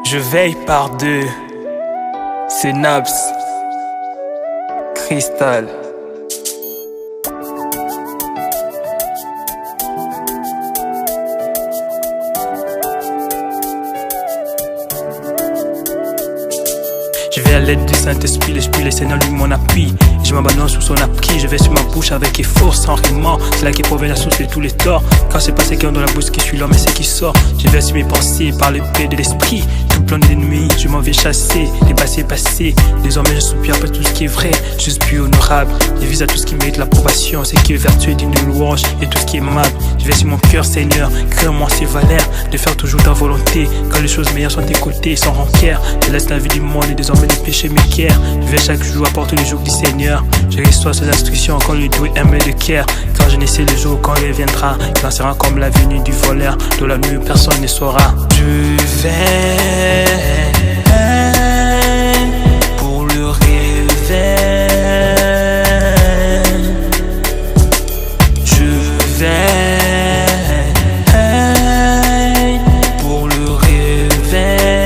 Je veille par deux. Synapse. Cristal. Je vais à l'aide du Saint-Esprit, l'Esprit, le Seigneur lui mon appui. Je m'abandonne sous son appui, je vais sur ma bouche avec effort, sans remords. C'est là qui provient la source de tous les torts. Quand c'est pas ce qui est dans la bouche qui suis l'homme, mais c'est qui sort. Je vais sur mes pensées par le paix de l'esprit. Tout plan de l'ennemi, je m'en vais chasser. Les passés passés, désormais je soupire après tout ce qui est vrai. Je suis plus honorable, je vise à tout ce qui mérite l'approbation. Ce qui est vertueux et digne de louange, et tout ce qui est aimable. Je vais sur mon cœur, Seigneur, crée-moi ces valeurs. De faire toujours ta volonté, quand les choses meilleures sont à tes côtés, sans rancœur. Je laisse la vie du monde et désormais les péchés m'équerrent. Je vais chaque jour apporter le jour du Seigneur. Je reçois ses instructions quand le doué aime de cœur. Quand je ne sais le jour quand il viendra, il en sera comme la venue du voleur. De la nuit personne ne saura. Je vais pour le réveil. Je vais pour le réveil.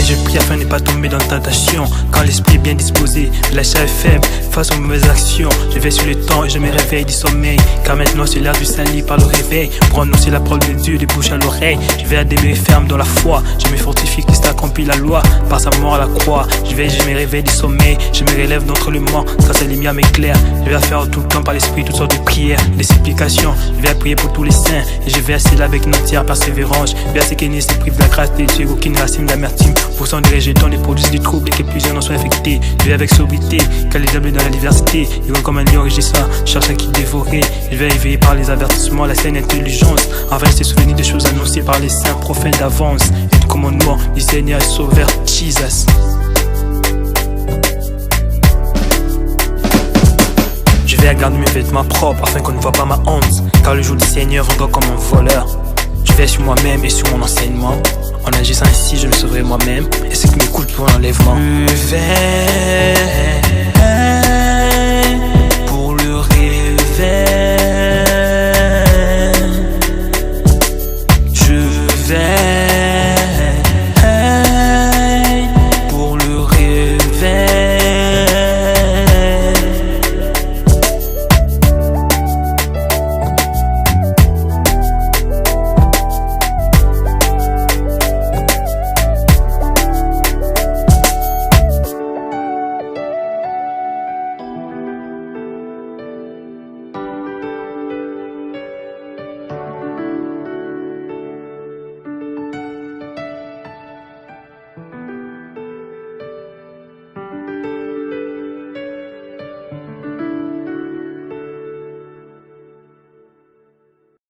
Je prie afin de ne pas tomber dans la tentation. Quand l'esprit est bien disposé, la chair est faible face aux mauvaises actions. Je vais sur le temps et je me réveille du sommeil. Car maintenant c'est l'heure du Saint-Lit par le réveil. Pour annoncer la parole de Dieu de bouche à l'oreille. Je vais à demeurer ferme dans la foi. Je me fortifie, Christ a accompli la loi par sa mort à la croix. Je me réveille du sommeil. Je me relève d'entre le mort quand sa lumière m'éclaire. Je vais faire tout le temps par l'esprit toutes sortes de prières, des supplications. Je vais prier pour tous les saints. Et je vais assis là avec une entière persévérance. Je vais à ce qui se prive de la grâce de Dieu, aucune racine d'amertume. Pour s'en des rejetons, des produits du trouble et que plusieurs n'en soient affectés. Je vais avec sobriété, car les diables dans la diversité. Ils vont comme un lion rugissant, cherche à qui dévorer. Je vais éveiller par les avertissements, la saine intelligence. Afin de se souvenir des choses annoncées par les saints prophètes d'avance. Et du commandement du Seigneur et Sauveur Jesus. Je vais garder mes vêtements propres afin qu'on ne voit pas ma honte. Car le jour du Seigneur viendra comme un voleur. Je vais sur moi-même et sur mon enseignement. En agissant ainsi, je me sauverai moi-même. Et ceux qui m'écoutent pour l'enlèvement. Je vais